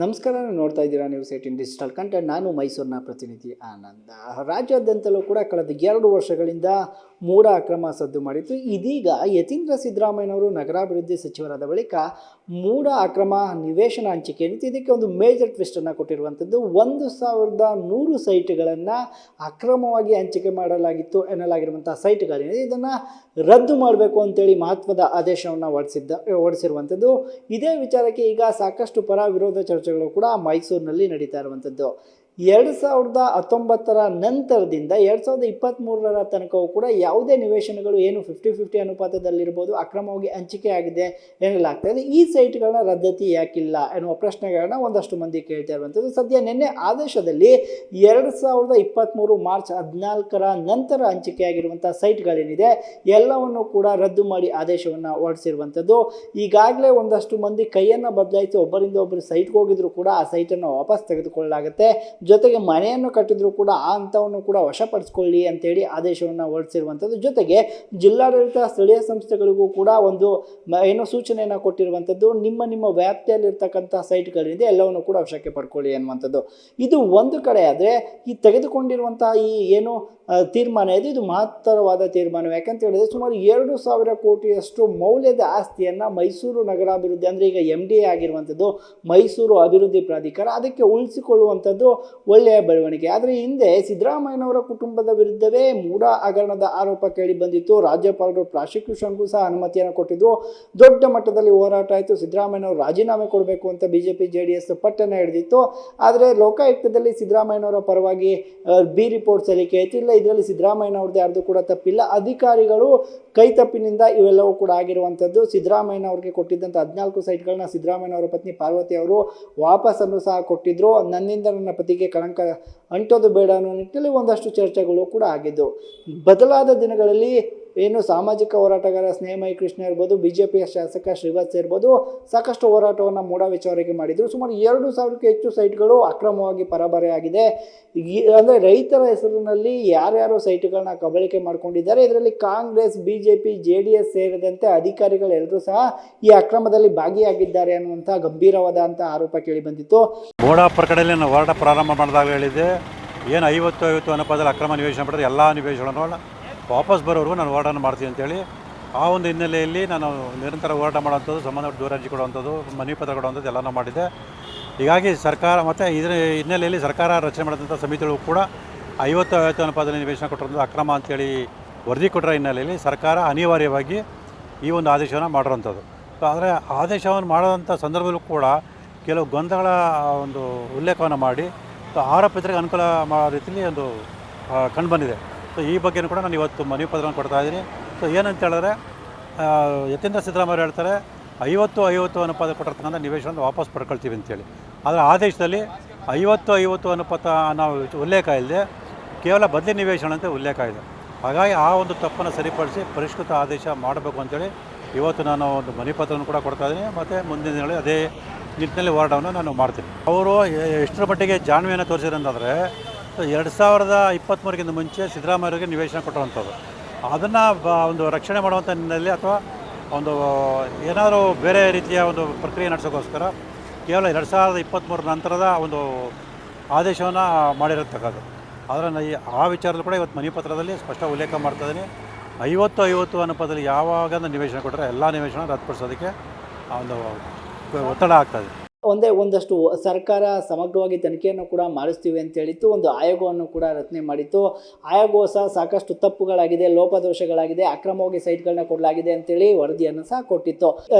ನಮಸ್ಕಾರ, ನೀವು ನೋಡ್ತಾ ಇದ್ದೀರಾ ನ್ಯೂಸ್ 18 ಡಿಜಿಟಲ್ ಕಂಟೆಂಟ್. ನಾನು ಮೈಸೂರಿನ ಪ್ರತಿನಿಧಿ ಆನಂದ. ರಾಜ್ಯಾದ್ಯಂತಲೂ ಕೂಡ ಕಳೆದ 2 ವರ್ಷಗಳಿಂದ ಮೂಡ ಅಕ್ರಮ ಸದ್ದು ಮಾಡಿತ್ತು. ಇದೀಗ ಯತೀಂದ್ರ ಸಿದ್ದರಾಮಯ್ಯನವರು ನಗರಾಭಿವೃದ್ಧಿ ಸಚಿವರಾದ ಬಳಿಕ ಮೂಡ ಅಕ್ರಮ ನಿವೇಶನ ಹಂಚಿಕೆ ಏನಿತ್ತು, ಇದಕ್ಕೆ ಒಂದು ಮೇಜರ್ ಟ್ವಿಸ್ಟನ್ನು ಕೊಟ್ಟಿರುವಂಥದ್ದು. 1100 ಸೈಟ್ಗಳನ್ನು ಅಕ್ರಮವಾಗಿ ಹಂಚಿಕೆ ಮಾಡಲಾಗಿತ್ತು ಎನ್ನಲಾಗಿರುವಂಥ ಸೈಟ್ಗಳೇನಿದೆ, ಇದನ್ನು ರದ್ದು ಮಾಡಬೇಕು ಅಂತೇಳಿ ಮಹತ್ವದ ಆದೇಶವನ್ನು ಹೊರಡಿಸಿರುವಂಥದ್ದು. ಇದೇ ವಿಚಾರಕ್ಕೆ ಈಗ ಸಾಕಷ್ಟು ಪರ ವಿರೋಧ ಚರ್ಚೆಗಳು ಕೂಡ ಮೈಸೂರಿನಲ್ಲಿ ನಡೀತಾ ಇರುವಂಥದ್ದು. 2019 ನಂತರದಿಂದ 2023 ತನಕವೂ ಕೂಡ ಯಾವುದೇ ನಿವೇಶನಗಳು ಏನು 50-50 ಅನುಪಾತದಲ್ಲಿರ್ಬೋದು ಅಕ್ರಮವಾಗಿ ಹಂಚಿಕೆ ಆಗಿದೆ ಎನ್ನಲಾಗ್ತಾ ಇದೆ. ಈ ಸೈಟ್ಗಳನ್ನ ರದ್ದತಿ ಯಾಕಿಲ್ಲ ಎನ್ನುವ ಪ್ರಶ್ನೆಗಳನ್ನ ಒಂದಷ್ಟು ಮಂದಿ ಕೇಳ್ತಾ ಇರುವಂಥದ್ದು. ಸದ್ಯ ನಿನ್ನೆ ಆದೇಶದಲ್ಲಿ 2023 ಮಾರ್ಚ್ 14 ನಂತರ ಹಂಚಿಕೆಯಾಗಿರುವಂಥ ಸೈಟ್ಗಳೇನಿದೆ ಎಲ್ಲವನ್ನು ಕೂಡ ರದ್ದು ಮಾಡಿ ಆದೇಶವನ್ನು ಹೊರಡಿಸಿರುವಂಥದ್ದು. ಈಗಾಗಲೇ ಒಂದಷ್ಟು ಮಂದಿ ಕೈಯನ್ನು ಬದಲಾಯಿಸಿ ಒಬ್ಬರಿಂದ ಒಬ್ಬರು ಸೈಟ್ಗೆ ಹೋಗಿದ್ರು ಕೂಡ ಆ ಸೈಟನ್ನು ವಾಪಸ್ ತೆಗೆದುಕೊಳ್ಳಲಾಗುತ್ತೆ. ಜೊತೆಗೆ ಮನೆಯನ್ನು ಕಟ್ಟಿದ್ರು ಕೂಡ ಆ ಹಂತವನ್ನು ಕೂಡ ವಶಪಡಿಸ್ಕೊಳ್ಳಿ ಅಂತೇಳಿ ಆದೇಶವನ್ನು ಹೊರಡಿಸಿರುವಂಥದ್ದು. ಜೊತೆಗೆ ಜಿಲ್ಲಾಡಳಿತ ಸ್ಥಳೀಯ ಸಂಸ್ಥೆಗಳಿಗೂ ಕೂಡ ಒಂದು ಸೂಚನೆಯನ್ನು ಕೊಟ್ಟಿರುವಂಥದ್ದು. ನಿಮ್ಮ ವ್ಯಾಪ್ತಿಯಲ್ಲಿರ್ತಕ್ಕಂಥ ಸೈಟ್ಗಳಿದೆ ಎಲ್ಲವನ್ನು ಕೂಡ ವಶಕ್ಕೆ ಪಡ್ಕೊಳ್ಳಿ ಅನ್ನುವಂಥದ್ದು. ಇದು ಒಂದು ಕಡೆ ಆದರೆ, ಈ ತೆಗೆದುಕೊಂಡಿರುವಂತಹ ಈ ತೀರ್ಮಾನ ಇದೆ, ಇದು ಮಹತ್ತರವಾದ ತೀರ್ಮಾನ. ಯಾಕಂತ ಹೇಳಿದ್ರೆ ಸುಮಾರು 2,000 ಕೋಟಿಯಷ್ಟು ಮೌಲ್ಯದ ಆಸ್ತಿಯನ್ನು ಮೈಸೂರು ನಗರಾಭಿವೃದ್ಧಿ ಅಂದರೆ ಈಗ MDA ಆಗಿರುವಂಥದ್ದು ಮೈಸೂರು ಅಭಿವೃದ್ಧಿ ಪ್ರಾಧಿಕಾರ ಅದಕ್ಕೆ ಉಳಿಸಿಕೊಳ್ಳುವಂಥದ್ದು ಒಳ್ಳೆಯ ಬೆಳವಣಿಗೆ. ಆದರೆ ಹಿಂದೆ ಸಿದ್ದರಾಮಯ್ಯನವರ ಕುಟುಂಬದ ವಿರುದ್ಧವೇ ಮೂಡ ಹಗರಣದ ಆರೋಪ ಕೇಳಿ ಬಂದಿತ್ತು. ರಾಜ್ಯಪಾಲರು ಪ್ರಾಸಿಕ್ಯೂಷನ್ಗೂ ಸಹ ಅನುಮತಿಯನ್ನು ಕೊಟ್ಟಿದ್ರು. ದೊಡ್ಡ ಮಟ್ಟದಲ್ಲಿ ಹೋರಾಟ ಆಯಿತು. ಸಿದ್ದರಾಮಯ್ಯನವರು ರಾಜೀನಾಮೆ ಕೊಡಬೇಕು ಅಂತ BJP JDS ಪಟ್ಟನ್ನು ಹಿಡಿದಿತ್ತು. ಆದರೆ ಲೋಕಾಯುಕ್ತದಲ್ಲಿ ಸಿದ್ದರಾಮಯ್ಯನವರ ಪರವಾಗಿ B ರಿಪೋರ್ಟ್ ಸಲ್ಲಿಕೆ ಆಯಿತು. ಇಲ್ಲ, ಇದರಲ್ಲಿ ಸಿದ್ದರಾಮಯ್ಯನವ್ರದ್ದು ಯಾರ್ದು ಕೂಡ ತಪ್ಪಿಲ್ಲ, ಅಧಿಕಾರಿಗಳು ಕೈ ತಪ್ಪಿನಿಂದ ಇವೆಲ್ಲವೂ ಕೂಡ ಆಗಿರುವಂಥದ್ದು. ಸಿದ್ದರಾಮಯ್ಯನವ್ರಿಗೆ ಕೊಟ್ಟಿದ್ದಂಥ 14 ಸೈಟ್ಗಳನ್ನ ಸಿದ್ದರಾಮಯ್ಯನವರ ಪತ್ನಿ ಪಾರ್ವತಿ ಅವರು ವಾಪಸ್ಸನ್ನು ಸಹ ಕೊಟ್ಟಿದ್ರು. ನನ್ನಿಂದ ನನ್ನ ಪತಿಗೆ ಕಳಂಕ ಅಂಟೋದು ಬೇಡ ಅನ್ನೋ ನಿಟ್ಟಿನಲ್ಲಿ ಒಂದಷ್ಟು ಚರ್ಚೆಗಳು ಕೂಡ ಆಗಿದ್ದು. ಬದಲಾದ ದಿನಗಳಲ್ಲಿ ಸಾಮಾಜಿಕ ಹೋರಾಟಗಾರ ಸ್ನೇಹಮಯಿ ಕೃಷ್ಣ ಇರ್ಬೋದು, BJP ಶಾಸಕ ಶ್ರೀವತ್ಸ ಇರ್ಬೋದು, ಸಾಕಷ್ಟು ಹೋರಾಟವನ್ನು ಮೂಡ ವಿಚಾರಕ್ಕೆ ಮಾಡಿದರು. ಸುಮಾರು 2,000ಕ್ಕೂ ಹೆಚ್ಚು ಸೈಟ್ಗಳು ಅಕ್ರಮವಾಗಿ ಪರಬರೆಯಾಗಿದೆ. ಅಂದರೆ ರೈತರ ಹೆಸರಿನಲ್ಲಿ ಯಾರ್ಯಾರು ಸೈಟ್ಗಳನ್ನ ಕಬಳಿಕೆ ಮಾಡ್ಕೊಂಡಿದ್ದಾರೆ, ಇದರಲ್ಲಿ ಕಾಂಗ್ರೆಸ್, BJP, JDS ಸೇರಿದಂತೆ ಅಧಿಕಾರಿಗಳೆಲ್ಲರೂ ಸಹ ಈ ಅಕ್ರಮದಲ್ಲಿ ಭಾಗಿಯಾಗಿದ್ದಾರೆ ಅನ್ನುವಂಥ ಗಂಭೀರವಾದಂಥ ಆರೋಪ ಕೇಳಿ ಬಂದಿತ್ತು. ಮೂಡಾಪುರ ಕಡೆಯಲ್ಲಿ ನಾವು ಹೋರಾಟ ಪ್ರಾರಂಭ ಮಾಡಿದಾಗ ಹೇಳಿದ್ದೆ, ಏನು 50-50 ಅನುಪಾತದಲ್ಲಿ ಅಕ್ರಮ ನಿವೇಶನ ಪಡೆದರೆ ಎಲ್ಲ ನಿವೇಶನಗಳನ್ನು ವಾಪಸ್ ಬರೋರು ನಾನು ಹೋರಾಟ ಮಾಡ್ತೀನಿ ಅಂತೇಳಿ ಆ ಒಂದು ಹಿನ್ನೆಲೆಯಲ್ಲಿ ನಾನು ನಿರಂತರ ಹೋರಾಟ ಮಾಡೋವಂಥದ್ದು, ಸಂಬಂಧಪಟ್ಟ ದೂರಾರ್ಜಿ ಕೊಡುವಂಥದ್ದು, ಮನವಿ ಪತ್ರ ಕೊಡುವಂಥದ್ದು ಎಲ್ಲನೂ ಮಾಡಿದ್ದೆ. ಹೀಗಾಗಿ ಸರ್ಕಾರ ಮತ್ತು ಇದರ ಹಿನ್ನೆಲೆಯಲ್ಲಿ ಸರ್ಕಾರ ರಚನೆ ಮಾಡಿದಂಥ ಸಮಿತಿಗಳು ಕೂಡ 50-50 ಅನುಪಾತದಲ್ಲಿ ನಿವೇಶನ ಕೊಟ್ಟಿರೋದು ಅಕ್ರಮ ಅಂತೇಳಿ ವರದಿ ಕೊಟ್ಟರ ಹಿನ್ನೆಲೆಯಲ್ಲಿ ಸರ್ಕಾರ ಅನಿವಾರ್ಯವಾಗಿ ಈ ಒಂದು ಆದೇಶವನ್ನು ಮಾಡಿರೋವಂಥದ್ದು. ಆದರೆ ಆದೇಶವನ್ನು ಮಾಡೋವಂಥ ಸಂದರ್ಭದಲ್ಲೂ ಕೂಡ ಕೆಲವು ಗೊಂದಲಗಳ ಒಂದು ಉಲ್ಲೇಖವನ್ನು ಮಾಡಿ ಆರೋಪಿತರಿಗೆ ಅನುಕೂಲ ಮಾಡೋ ರೀತಿಯಲ್ಲಿ ಒಂದು ಕಂಡುಬಂದಿದೆ. ಈ ಬಗ್ಗೆಯೂ ಕೂಡ ನಾನು ಇವತ್ತು ಮನವಿ ಪತ್ರವನ್ನು ಕೊಡ್ತಾಯಿದ್ದೀನಿ. ಏನಂತ ಹೇಳಿದ್ರೆ, ಯತೀಂದ್ರ ಸಿದ್ದರಾಮಯ್ಯ ಹೇಳ್ತಾರೆ 50-50 ಅನುಪಾತ ಕೊಟ್ಟಿರ್ತಕ್ಕಂಥ ನಿವೇಶನ ವಾಪಸ್ ಪಡ್ಕೊಳ್ತೀವಿ ಅಂತೇಳಿ. ಆದರೆ ಆದೇಶದಲ್ಲಿ 50-50 ಅನುಪಾತ ನಾವು ಉಲ್ಲೇಖ ಇಲ್ಲದೆ ಕೇವಲ ಬದಲಿ ನಿವೇಶನ ಅಂತ ಉಲ್ಲೇಖ ಇದೆ. ಹಾಗಾಗಿ ಆ ಒಂದು ತಪ್ಪನ್ನು ಸರಿಪಡಿಸಿ ಪರಿಷ್ಕೃತ ಆದೇಶ ಮಾಡಬೇಕು ಅಂತೇಳಿ ಇವತ್ತು ನಾನು ಒಂದು ಮನವಿ ಪತ್ರವನ್ನು ಕೂಡ ಕೊಡ್ತಾಯಿದ್ದೀನಿ. ಮತ್ತು ಮುಂದಿನ ದಿನಗಳಲ್ಲಿ ಅದೇ ನಿಟ್ಟಿನಲ್ಲಿ ಹೋರಾಟವನ್ನು ನಾನು ಮಾಡ್ತೀನಿ. ಅವರು ಎಷ್ಟರ ಮಟ್ಟಿಗೆ ಜಾಣ್ಮೆಯನ್ನು ತೋರಿಸಿರಂತಂದರೆ 2023ಕ್ಕಿಂತ ಮುಂಚೆ ಸಿದ್ದರಾಮಯ್ಯರಿಗೆ ನಿವೇಶನ ಕೊಟ್ಟುವಂಥದ್ದು, ಅದನ್ನು ಒಂದು ರಕ್ಷಣೆ ಮಾಡುವಂಥ ನಿಟ್ಟಿನಲ್ಲಿ ಅಥವಾ ಒಂದು ಏನಾದರೂ ಬೇರೆ ರೀತಿಯ ಒಂದು ಪ್ರಕ್ರಿಯೆ ನಡೆಸೋಕ್ಕೋಸ್ಕರ ಕೇವಲ 2023 ನಂತರದ ಒಂದು ಆದೇಶವನ್ನು ಮಾಡಿರತಕ್ಕದ್ದು. ಆದರೆ ಆ ವಿಚಾರದಲ್ಲೂ ಕೂಡ ಇವತ್ತು ಮನವಿ ಪತ್ರದಲ್ಲಿ ಸ್ಪಷ್ಟ ಉಲ್ಲೇಖ ಮಾಡ್ತಾಯಿದ್ದೀನಿ. 50-50 ಅನುಪಾತದಲ್ಲಿ ಯಾವಾಗ ನಿವೇಶನ ಕೊಟ್ಟರೆ ಎಲ್ಲ ನಿವೇಶನ ರದ್ದುಪಡಿಸೋದಕ್ಕೆ ಒಂದು ಒತ್ತಡ ಆಗ್ತಾಯಿದೆ. ಒಂದಷ್ಟು ಸರ್ಕಾರ ಸಮಗ್ರವಾಗಿ ತನಿಖೆಯನ್ನು ಕೂಡ ಮಾಡಿಸ್ತೀವಿ ಅಂತ ಹೇಳಿತ್ತು. ಒಂದು ಆಯೋಗವನ್ನು ಕೂಡ ರಚನೆ ಮಾಡಿತ್ತು. ಆಯೋಗವು ಸಹ ಸಾಕಷ್ಟು ತಪ್ಪುಗಳಾಗಿದೆ, ಲೋಪದೋಷಗಳಾಗಿದೆ, ಅಕ್ರಮವಾಗಿ ಸೈಟ್ಗಳನ್ನ ಕೊಡಲಾಗಿದೆ ಅಂತೇಳಿ ವರದಿಯನ್ನು ಸಹ ಕೊಟ್ಟಿತ್ತು.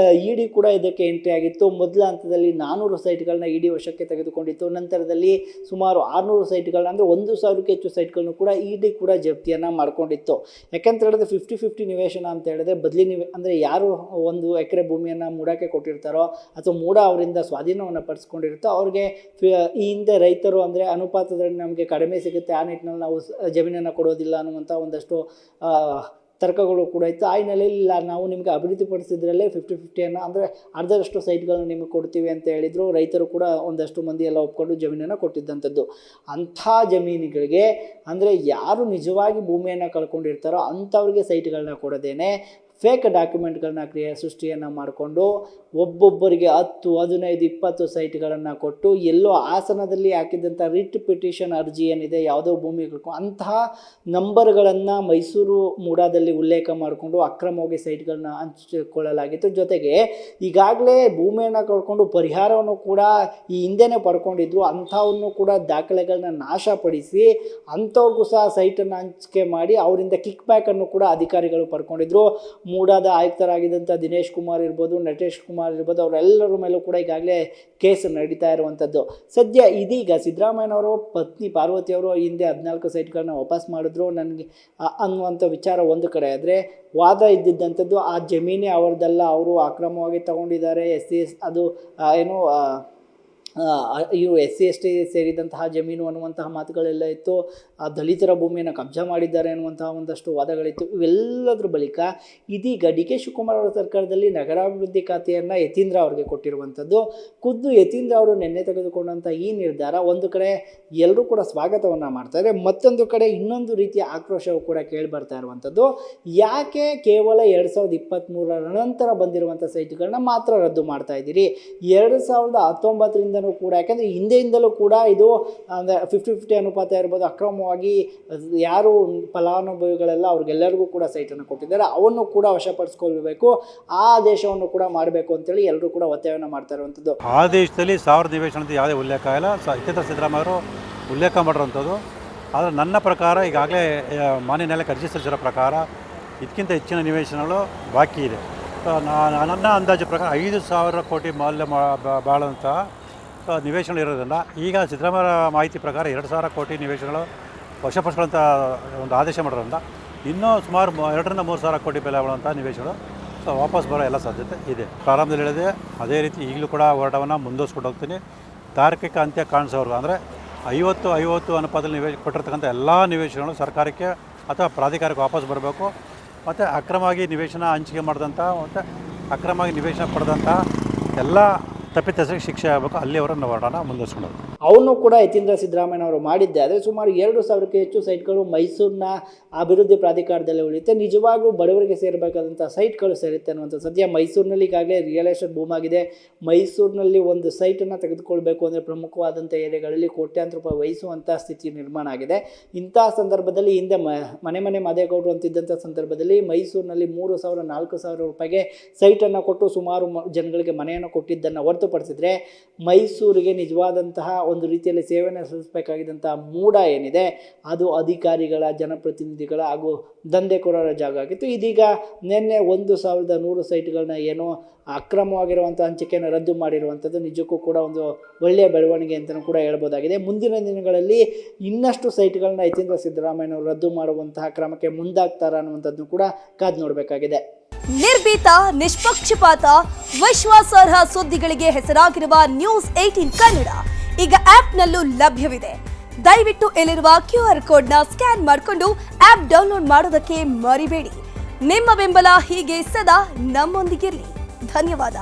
ED ಕೂಡ ಇದಕ್ಕೆ ಎಂಟ್ರಿ ಆಗಿತ್ತು. ಮೊದಲ ಹಂತದಲ್ಲಿ 400 ಸೈಟ್ಗಳನ್ನ ED ವಶಕ್ಕೆ ತೆಗೆದುಕೊಂಡಿತ್ತು. ನಂತರದಲ್ಲಿ ಸುಮಾರು 600 ಸೈಟ್ಗಳನ್ನ ಅಂದರೆ 1,000ಕ್ಕೂ ಹೆಚ್ಚು ಸೈಟ್ಗಳನ್ನು ಕೂಡ ED ಕೂಡ ಜಪ್ತಿಯನ್ನು ಮಾಡ್ಕೊಂಡಿತ್ತು. ಯಾಕಂತ ಹೇಳಿದ್ರೆ 50-50 ನಿವೇಶನ ಅಂತ ಹೇಳಿದ್ರೆ ಬದಲಿ ಅಂದರೆ ಯಾರು 1 ಎಕರೆ ಭೂಮಿಯನ್ನು ಮೂಡಕ್ಕೆ ಕೊಟ್ಟಿರ್ತಾರೋ ಅಥವಾ ಮೂಡ ಅವರಿಂದ ಸ್ವಾಧೀನವನ್ನು ಪಡಿಸ್ಕೊಂಡಿರುತ್ತೋ ಅವ್ರಿಗೆ ಈ ಹಿಂದೆ ರೈತರು ಅಂದರೆ ಅನುಪಾತದಲ್ಲಿ ನಮಗೆ ಕಡಿಮೆ ಸಿಗುತ್ತೆ, ಆ ನಿಟ್ಟಿನಲ್ಲಿ ನಾವು ಜಮೀನನ್ನು ಕೊಡೋದಿಲ್ಲ ಅನ್ನುವಂಥ ಒಂದಷ್ಟು ತರ್ಕಗಳು ಕೂಡ ಇತ್ತು. ಆ ಹಿನ್ನೆಲೆಯಲ್ಲಿ ಇಲ್ಲ, ನಾವು ನಿಮಗೆ ಅಭಿವೃದ್ಧಿಪಡಿಸಿದ್ರಲ್ಲೇ 50-50 ಅಂದರೆ ಅರ್ಧದಷ್ಟು ಸೈಟ್ಗಳನ್ನು ನಿಮಗೆ ಕೊಡ್ತೀವಿ ಅಂತ ಹೇಳಿದರು. ರೈತರು ಕೂಡ ಒಂದಷ್ಟು ಮಂದಿ ಎಲ್ಲ ಒಪ್ಕೊಂಡು ಜಮೀನನ್ನು ಕೊಟ್ಟಿದ್ದಂಥದ್ದು. ಅಂಥ ಜಮೀನುಗಳಿಗೆ ಅಂದರೆ ಯಾರು ನಿಜವಾಗಿ ಭೂಮಿಯನ್ನು ಕಳ್ಕೊಂಡಿರ್ತಾರೋ ಅಂಥವ್ರಿಗೆ ಸೈಟ್ಗಳನ್ನ ಕೊಡದೇನೆ ಫೇಕ್ ಡಾಕ್ಯುಮೆಂಟ್ಗಳನ್ನ ಸೃಷ್ಟಿಯನ್ನು ಮಾಡಿಕೊಂಡು ಒಬ್ಬೊಬ್ಬರಿಗೆ 10, 15, 20 ಸೈಟ್ಗಳನ್ನು ಕೊಟ್ಟು ಎಲ್ಲೋ ಹಾಸನದಲ್ಲಿ ಹಾಕಿದಂಥ ರಿಟ್ ಪಿಟಿಷನ್ ಅರ್ಜಿ ಏನಿದೆ ಯಾವುದೋ ಭೂಮಿಗಳು ಅಂತಹ ನಂಬರ್ಗಳನ್ನು ಮೈಸೂರು ಮೂಡಾದಲ್ಲಿ ಉಲ್ಲೇಖ ಮಾಡಿಕೊಂಡು ಅಕ್ರಮವಾಗಿ ಸೈಟ್ಗಳನ್ನ ಹಂಚಿಕೊಳ್ಳಲಾಗಿತ್ತು. ಜೊತೆಗೆ ಈಗಾಗಲೇ ಭೂಮಿಯನ್ನು ಕಳ್ಕೊಂಡು ಪರಿಹಾರವನ್ನು ಕೂಡ ಈ ಹಿಂದೆನೇ ಪಡ್ಕೊಂಡಿದ್ರು, ಅಂಥವನ್ನು ಕೂಡ ದಾಖಲೆಗಳನ್ನ ನಾಶಪಡಿಸಿ ಅಂಥವ್ರಿಗೂ ಸಹ ಸೈಟನ್ನು ಹಂಚಿಕೆ ಮಾಡಿ ಅವರಿಂದ ಕಿಕ್ ಬ್ಯಾಕನ್ನು ಕೂಡ ಅಧಿಕಾರಿಗಳು ಪಡ್ಕೊಂಡಿದ್ರು. ಮೂಡಾದ ಆಯುಕ್ತರಾಗಿದ್ದಂಥ ದಿನೇಶ್ ಕುಮಾರ್ ಇರ್ಬೋದು, ನಟೇಶ್ ಕುಮಾರ್ ಇರ್ಬೋದು, ಅವರೆಲ್ಲರ ಮೇಲೂ ಕೂಡ ಈಗಾಗಲೇ ಕೇಸ್ ನಡೀತಾ ಇರುವಂಥದ್ದು. ಸದ್ಯ ಇದೀಗ ಸಿದ್ದರಾಮಯ್ಯನವರು ಪತ್ನಿ ಪಾರ್ವತಿ ಅವರು ಹಿಂದೆ 14 ಸೈಟ್ಗಳನ್ನ ವಾಪಸ್ ಮಾಡಿದ್ರು ನನಗೆ ಅನ್ನುವಂಥ ವಿಚಾರ ಒಂದು ಕಡೆ ಆದರೆ, ವಾದ ಇದ್ದಿದ್ದಂಥದ್ದು ಆ ಜಮೀನೇ ಅವರದಲ್ಲ, ಅವರು ಅಕ್ರಮವಾಗಿ ತಗೊಂಡಿದ್ದಾರೆ, ಅದು ಏನು ಇವು SC/ST ಸೇರಿದಂತಹ ಜಮೀನು ಅನ್ನುವಂತಹ ಮಾತುಗಳೆಲ್ಲ ಇತ್ತು. ಆ ದಲಿತರ ಭೂಮಿಯನ್ನು ಕಬ್ಜಾ ಮಾಡಿದ್ದಾರೆ ಅನ್ನುವಂತಹ ಒಂದಷ್ಟು ವಾದಗಳಿತ್ತು. ಇವೆಲ್ಲದರ ಬಳಿಕ ಇದೀಗ ಡಿ ಕೆ ಶಿವಕುಮಾರ್ ಅವರ ಸರ್ಕಾರದಲ್ಲಿ ನಗರಾಭಿವೃದ್ಧಿ ಖಾತೆಯನ್ನು ಯತೀಂದ್ರ ಅವರಿಗೆ ಕೊಟ್ಟಿರುವಂಥದ್ದು. ಖುದ್ದು ಯತೀಂದ್ರ ಅವರು ನಿನ್ನೆ ತೆಗೆದುಕೊಂಡಂಥ ಈ ನಿರ್ಧಾರ ಒಂದು ಕಡೆ ಎಲ್ಲರೂ ಕೂಡ ಸ್ವಾಗತವನ್ನು ಮಾಡ್ತಾರೆ, ಮತ್ತೊಂದು ಕಡೆ ಇನ್ನೊಂದು ರೀತಿಯ ಆಕ್ರೋಶವು ಕೂಡ ಕೇಳಿ ಬರ್ತಾ ಇರುವಂಥದ್ದು. ಯಾಕೆ ಕೇವಲ 2023 ನಂತರ ಬಂದಿರುವಂಥ ಸೈಟ್ಗಳನ್ನ ಮಾತ್ರ ರದ್ದು ಮಾಡ್ತಾ ಇದ್ದೀರಿ? 2019 ಕೂಡ, ಯಾಕೆಂದರೆ ಹಿಂದೆಯಿಂದಲೂ ಕೂಡ ಇದು 50-50 ಅನುಪಾತ ಇರ್ಬೋದು, ಅಕ್ರಮವಾಗಿ ಯಾರು ಫಲಾನುಭವಿಗಳೆಲ್ಲ ಅವ್ರಿಗೆಲ್ಲರಿಗೂ ಕೂಡ ಸೈಟನ್ನು ಕೊಟ್ಟಿದ್ದಾರೆ ಅವನ್ನು ಕೂಡ ವಶಪಡಿಸ್ಕೊಳ್ಬೇಕು, ಆ ಆದೇಶವನ್ನು ಕೂಡ ಮಾಡಬೇಕು ಅಂತೇಳಿ ಎಲ್ಲರೂ ಕೂಡ ಒತ್ತಾಯವನ್ನು ಮಾಡ್ತಾ ಇರುವಂಥದ್ದು. ಆದೇಶದಲ್ಲಿ 1000 ನಿವೇಶನ ಅಂತ ಯಾವುದೇ ಉಲ್ಲೇಖ ಇಲ್ಲ, ಯತೀಂದ್ರ ಸಿದ್ದರಾಮಯ್ಯವರು ಉಲ್ಲೇಖ ಮಾಡಿರುವಂಥದ್ದು. ಆದರೆ ನನ್ನ ಪ್ರಕಾರ ಈಗಾಗಲೇ ಮಾನ್ಯ ನ್ಯಾಯಾಲಯಕ್ಕೆ ಅರ್ಜಿ ಸಲ್ಲಿಸಿರೋ ಪ್ರಕಾರ ಇದಕ್ಕಿಂತ ಹೆಚ್ಚಿನ ನಿವೇಶನಗಳು ಬಾಕಿ ಇದೆ. ನನ್ನ ಅಂದಾಜು ಪ್ರಕಾರ 5,000 ಕೋಟಿ ಮೌಲ್ಯ ಬಾಳುವಂತಹ ನಿವೇಶನಗಳು ಇರೋದ್ರಿಂದ ಈಗ ಸಿದ್ದರಾಮಯ್ಯ ಮಾಹಿತಿ ಪ್ರಕಾರ 2,000 ಕೋಟಿ ನಿವೇಶನಗಳು ವಶಪಡಿಸ್ಕೊಳ್ಳೋಂಥ ಒಂದು ಆದೇಶ ಮಾಡಿರೋದ್ರಿಂದ ಇನ್ನೂ ಸುಮಾರು 2,000-3,000 ಕೋಟಿ ಬೆಲೆ ಬಾಳುವಂಥ ನಿವೇಶನಗಳು ವಾಪಸ್ ಬರೋ ಎಲ್ಲ ಸಾಧ್ಯತೆ ಇದೆ. ಪ್ರಾರಂಭದಲ್ಲಿ ಹೇಳಿದೆ, ಅದೇ ರೀತಿ ಈಗಲೂ ಕೂಡ ಹೋರಾಟವನ್ನು ಮುಂದುವರಿಸ್ಕೊಂಡು ಹೋಗ್ತೀನಿ. ತಾರ್ಕಿಕ ಅಂತ್ಯ ಕಾಣಿಸೋರ್ಗು ಅಂದರೆ 50-50 ಅನುಪಾತದಲ್ಲಿ ಕೊಟ್ಟಿರ್ತಕ್ಕಂಥ ಎಲ್ಲ ನಿವೇಶನಗಳು ಸರ್ಕಾರಕ್ಕೆ ಅಥವಾ ಪ್ರಾಧಿಕಾರಕ್ಕೆ ವಾಪಸ್ ಬರಬೇಕು. ಮತ್ತು ಅಕ್ರಮವಾಗಿ ನಿವೇಶನ ಹಂಚಿಕೆ ಮಾಡಿದಂಥ ಮತ್ತು ಅಕ್ರಮವಾಗಿ ನಿವೇಶನ ಪಡೆದಂಥ ಎಲ್ಲ ತಪ್ಪಿತಸ್ಥರಿಗೆ ಶಿಕ್ಷೆ ಆಗಬೇಕು. ಅಲ್ಲಿಯವರನ್ನು ಹೋರಾಟನ ಮುಂದುವರಿಸ್ಕೊಂಡು ಅವನು ಕೂಡ ಯತೀಂದ್ರ ಸಿದ್ದರಾಮಯ್ಯನವರು ಮಾಡಿದ್ದೆ. ಆದರೆ ಸುಮಾರು 2,000ಕ್ಕೆ ಹೆಚ್ಚು ಸೈಟ್ಗಳು ಮೈಸೂರಿನ ಅಭಿವೃದ್ಧಿ ಪ್ರಾಧಿಕಾರದಲ್ಲಿ ಉಳಿಯುತ್ತೆ. ನಿಜವಾಗೂ ಬಡವರಿಗೆ ಸೇರಬೇಕಾದಂಥ ಸೈಟ್ಗಳು ಸೇರುತ್ತೆ ಅನ್ನುವಂಥ. ಸದ್ಯ ಮೈಸೂರಿನಲ್ಲಿ ಈಗಾಗಲೇ ರಿಯಲ್ ಎಸ್ಟೇಟ್ ಬೂಮ್ ಆಗಿದೆ. ಮೈಸೂರಿನಲ್ಲಿ ಒಂದು ಸೈಟನ್ನು ತೆಗೆದುಕೊಳ್ಬೇಕು ಅಂದರೆ ಪ್ರಮುಖವಾದಂಥ ಏರಿಯಾಗಳಲ್ಲಿ ಕೋಟ್ಯಾಂತರ ರೂಪಾಯಿ ವಹಿಸುವಂಥ ಸ್ಥಿತಿ ನಿರ್ಮಾಣ ಆಗಿದೆ. ಇಂತಹ ಸಂದರ್ಭದಲ್ಲಿ ಹಿಂದೆ ಮನೆ ಮಾದೇಗೌಡರು ಅಂತಿದ್ದಂಥ ಸಂದರ್ಭದಲ್ಲಿ ಮೈಸೂರಿನಲ್ಲಿ 3,000-4,000 ರೂಪಾಯಿಗೆ ಸೈಟನ್ನು ಕೊಟ್ಟು ಸುಮಾರು ಜನಗಳಿಗೆ ಮನೆಯನ್ನು ಕೊಟ್ಟಿದ್ದನ್ನು ಹೊರತುಪಡಿಸಿದರೆ ಮೈಸೂರಿಗೆ ನಿಜವಾದಂತಹ ಒಂದು ರೀತಿಯಲ್ಲಿ ಸೇವೆಯನ್ನು ಸಲ್ಲಿಸಬೇಕಾಗಿದ್ದಂಥ ಮೂಡ ಏನಿದೆ ಅದು ಅಧಿಕಾರಿಗಳ, ಜನಪ್ರತಿನಿಧಿಗಳ ಹಾಗೂ ದಂಧೆಕೋರರ ಜಾಗ ಆಗಿತ್ತು. ಇದೀಗ ನಿನ್ನೆ 1,100 ಸೈಟ್ಗಳನ್ನ ಏನೋ ಅಕ್ರಮವಾಗಿರುವಂಥ ಹಂಚಿಕೆಯನ್ನು ರದ್ದು ಮಾಡಿರುವಂಥದ್ದು ನಿಜಕ್ಕೂ ಕೂಡ ಒಂದು ಒಳ್ಳೆಯ ಬೆಳವಣಿಗೆ ಅಂತಲೂ ಕೂಡ ಹೇಳ್ಬೋದಾಗಿದೆ. ಮುಂದಿನ ದಿನಗಳಲ್ಲಿ ಇನ್ನಷ್ಟು ಸೈಟ್ಗಳನ್ನ ಯತೀಂದ್ರ ಸಿದ್ದರಾಮಯ್ಯನವರು ರದ್ದು ಮಾಡುವಂತಹ ಕ್ರಮಕ್ಕೆ ಮುಂದಾಗ್ತಾರ ಅನ್ನುವಂಥದ್ದು ಕೂಡ ಕಾದು ನೋಡಬೇಕಾಗಿದೆ. ನಿರ್ಭೀತ, ನಿಷ್ಪಕ್ಷಪಾತ, ವಿಶ್ವಾಸಾರ್ಹ ಸುದ್ದಿಗಳಿಗೆ ಹೆಸರಾಗಿರುವ ನ್ಯೂಸ್ 18 ಕನ್ನಡ ಈಗ ಆಪ್ನಲ್ಲೂ ಲಭ್ಯವಿದೆ. ದಯವಿಟ್ಟು ಇಲ್ಲಿರುವ QR ಕೋಡ್ನ ಸ್ಕ್ಯಾನ್ ಮಾಡಿಕೊಂಡು ಆಪ್ ಡೌನ್ಲೋಡ್ ಮಾಡೋದಕ್ಕೆ ಮರಿಬೇಡಿ. ನಿಮ್ಮ ಬೆಂಬಲ ಹೀಗೆ ಸದಾ ನಮ್ಮೊಂದಿಗಿರಲಿ. ಧನ್ಯವಾದ.